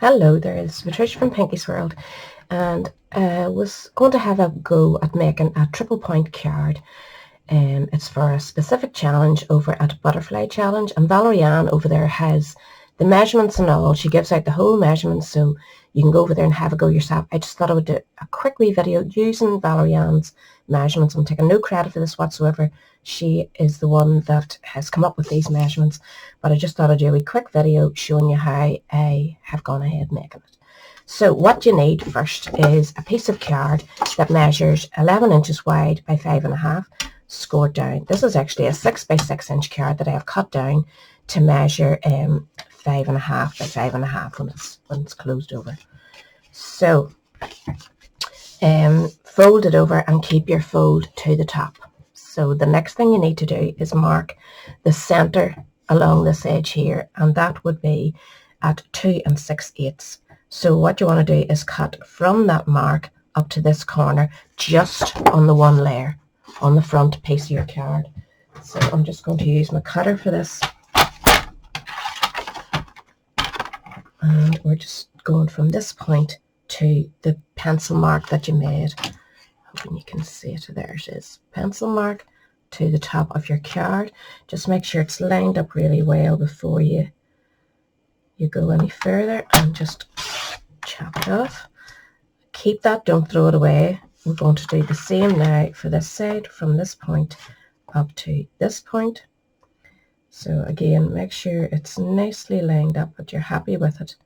Hello there, it's Patricia from Pinky's World, and was going to have a go at making a triple point card. It's for a specific challenge over at Butterfly Challenge, and Valerie Ann over there has the measurements and all. She gives out the whole measurements, so you can go over there and have a go yourself. I just thought I would do a quick wee video using Valerie Ann's measurements. I'm taking no credit for this whatsoever. She is the one that has come up with these measurements, but I just thought I'd do a wee quick video showing you how I have gone ahead making it. So what you need first is a piece of card that measures 11 inches wide by 5.5, scored down. This is actually a 6 by 6 inch card that I have cut down to measure 5.5 by 5.5 when it's closed over. So fold it over and keep your fold to the top. So the next thing you need to do is mark the center along this edge here, and that would be at 2 6/8. So what you want to do is cut from that mark up to this corner, just on the one layer, on the front piece of your card. So I'm just going to use my cutter for this. And we're just going from this point to the pencil mark that you made. Hoping you can see it. There it is. Pencil mark to the top of your card. Just make sure it's lined up really well before you go any further, and just chop it off. Keep that, don't throw it away. We're going to do the same now for this side, from this point up to this point. So again, make sure it's nicely lined up, but you're happy with it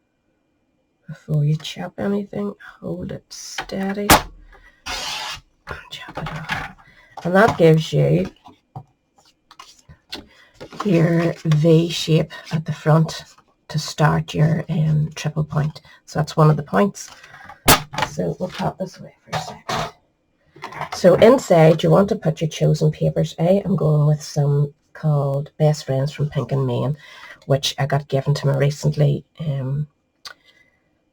before you chop anything. Hold it steady and chop it off. And that gives you your V shape at the front to start your triple point. So that's one of the points. So we'll pop this away for a second. So inside you want to put your chosen papers. I am going with some called Best Friends from Pink and Main, which I got given to me recently.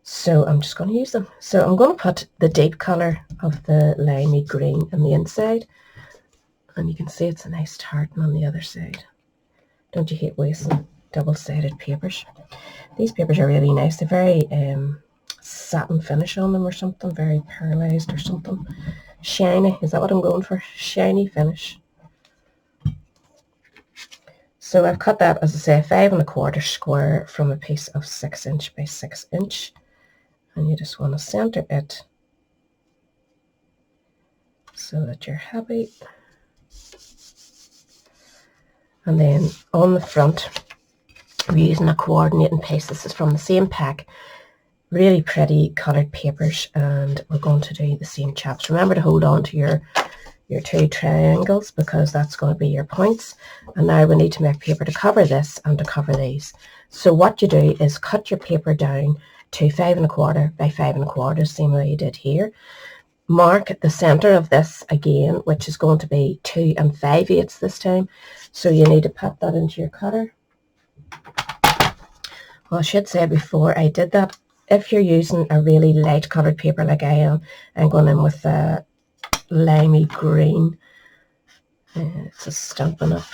So I'm just going to use them. So I'm going to put the deep colour of the limey green on the inside. And you can see it's a nice tartan on the other side. Don't you hate wasting double-sided papers? These papers are really nice. They're very satin finish on them or something, very pearlized or something. Shiny, is that what I'm going for? Shiny finish. So I've cut that, as I say, 5 1/4 square from a piece of 6 inch by 6 inch. And you just want to center it so that you're happy. And then on the front, we're using a coordinating piece. This is from the same pack. Really pretty coloured papers, and we're going to do the same chops. Remember to hold on to your 2 triangles, because that's going to be your points. And now we need to make paper to cover this and to cover these. So what you do is cut your paper down to 5 1/4 by 5 1/4, same way you did here. Mark the center of this again, which is going to be 2 5/8 this time. So you need to pop that into your cutter. Well, I should say before I did that, if you're using a really light colored paper like I am, I'm going in with a limey green. It's a Stampin' Up!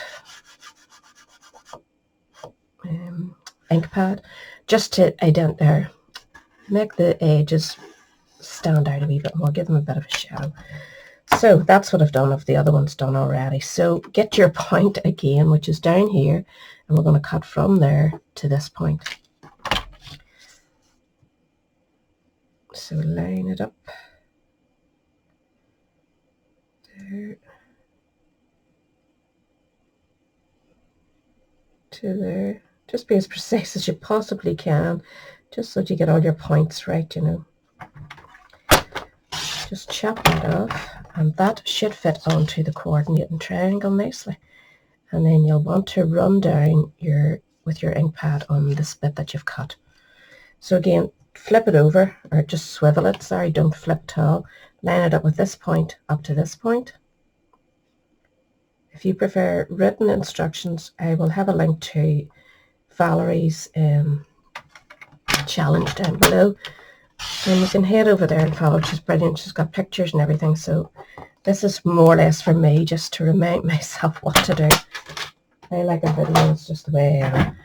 Ink pad, just to make the edges stand out a wee bit more, give them a bit of a shadow. So that's what I've done. If the other one's done already. So get your point again, which is down here, and we're going to cut from there to this point. So line it up there to there. Just be as precise as you possibly can, just so that you get all your points right, you know. Just chop that off, and that should fit onto the coordinating triangle nicely. And then you'll want to run down with your ink pad on this bit that you've cut. So again, flip it over, or just swivel it, sorry, don't flip at all. Line it up with this point up to this point. If you prefer written instructions, I will have a link to Valerie's challenge down below, and you can head over there and follow. She's brilliant. She's got pictures and everything. So this is more or less for me, just to remind myself what to do. I like a video, it's just the way I am.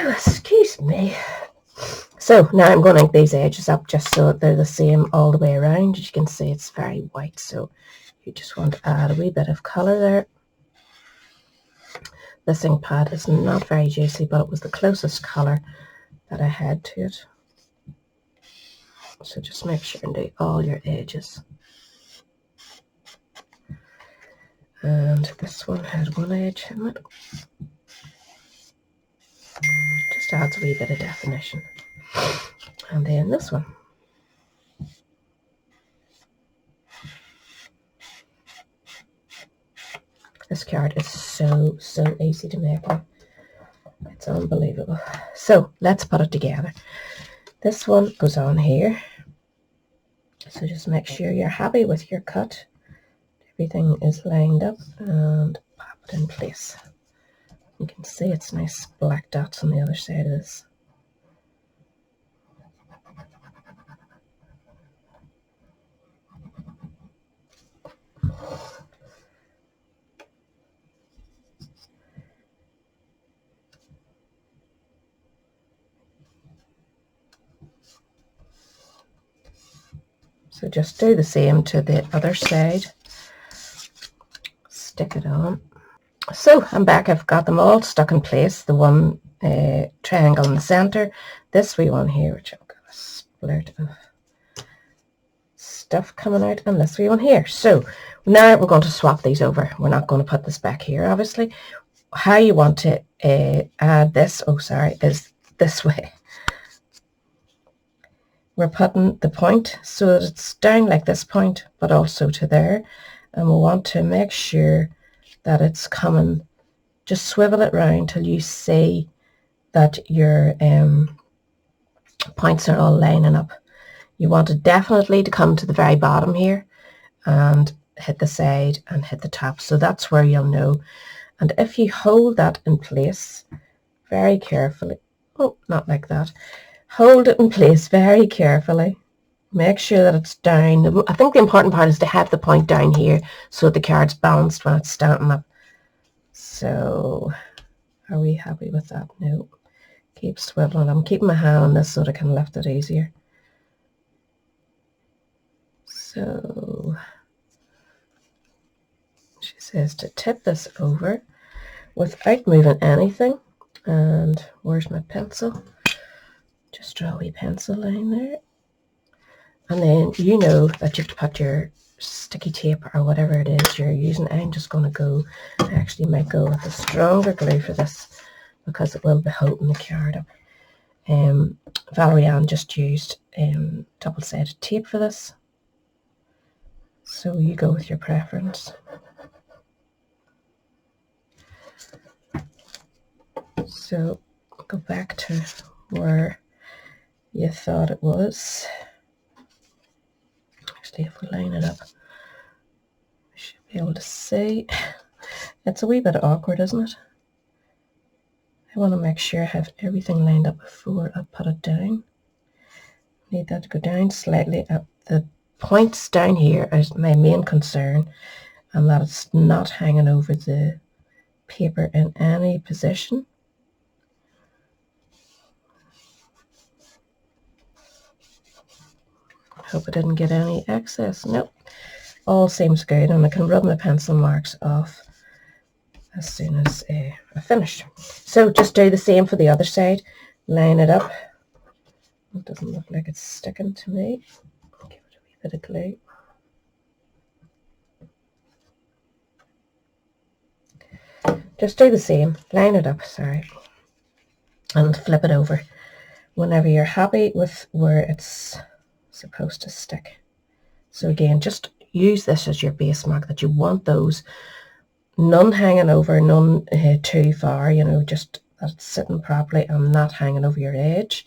Excuse me. me. So now I'm going to ink these edges up just so that they're the same all the way around. As you can see, it's very white, so you just want to add a wee bit of colour there. This ink pad is not very juicy, but it was the closest colour that I had to it. So just make sure and do all your edges. And this one had one edge in it. Just adds a wee bit of definition. And then this one. This card is so easy to make. It's unbelievable. So let's put it together. This one goes on here. So just make sure you're happy with your cut. Everything is lined up and pop it in place. You can see it's nice black dots on the other side of this. So just do the same to the other side. Stick it on. So I'm back. I've got them all stuck in place. The one triangle in the center, this wee one here, which I've got a splurt of stuff coming out, and this wee one here. So now we're going to swap these over. We're not going to put this back here, obviously. How you want to add this, is this way. We're putting the point so that it's down like this point, but also to there. And we want to make sure that it's coming, just swivel it round till you see that your points are all lining up. You want it definitely to come to the very bottom here and hit the side and hit the top. So that's where you'll know. And if you hold that in place very carefully, oh, not like that, hold it in place very carefully. Make sure that it's down. I think the important part is to have the point down here so the card's balanced when it's standing up. So are we happy with that? No. Keep swiveling. I'm keeping my hand on this so that I can lift it easier. So she says to tip this over without moving anything. And where's my pencil? Just draw a wee pencil line there. And then you know that you have to put your sticky tape or whatever it is you're using. I'm just going to go, I actually might go with a stronger glue for this because it will be holding the card up. Valerie Ann just used double-sided tape for this. So you go with your preference. So go back to where you thought it was. Actually, if we line it up, we should be able to see. It's a wee bit awkward, isn't it? I want to make sure I have everything lined up before I put it down. Need that to go down slightly. At the points down here is my main concern, and that it's not hanging over the paper in any position. Hope I didn't get any excess. Nope. All seems good, and I can rub my pencil marks off as soon as I finish. So just do the same for the other side. Line it up. It doesn't look like it's sticking to me. Give it a wee bit of glue. Just do the same. Line it up, and flip it over whenever you're happy with where it's supposed to stick. So again, just use this as your base mark, that you want those none hanging over, none too far, you know, just that it's sitting properly and not hanging over your edge,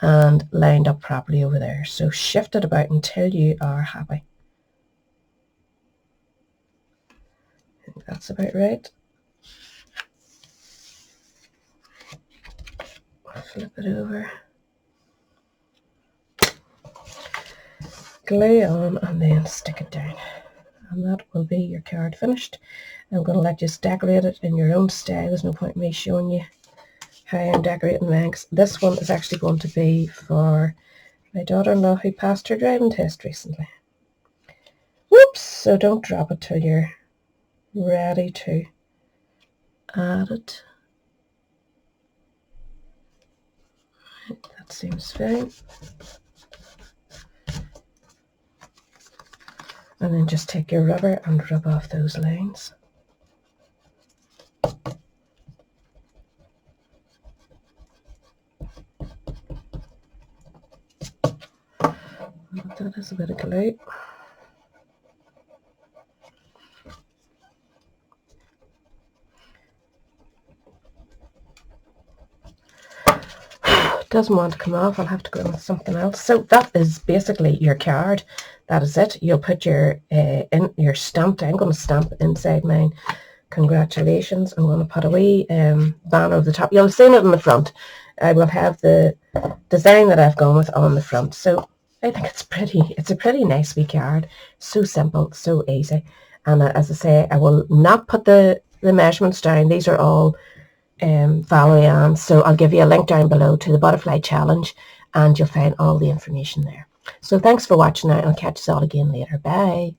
and lined up properly over there. So shift it about until you are happy. I think that's about right. Flip it over. Glue on and then stick it down, and that will be your card finished. I'm going to let you decorate it in your own style. There's no point in me showing you how I'm decorating my eggs. This one is actually going to be for my daughter-in-law who passed her driving test recently. Whoops! So don't drop it till you're ready to add it. That seems fine. And then just take your rubber and rub off those lines. That is a bit of glue. Doesn't want to come off. I'll have to go in with something else. So that is basically your card. That is it. You'll put your your stamped. I'm going to stamp inside mine. Congratulations. I'm going to put a wee banner over the top. You'll have seen it in the front. I will have the design that I've gone with on the front. So I think it's pretty. It's a pretty nice wee card. So simple, so easy. And as I say, I will not put the measurements down. These are all Valerie Ann. So I'll give you a link down below to the Butterfly Challenge and you'll find all the information there. So thanks for watching now. I'll catch you all again later. Bye.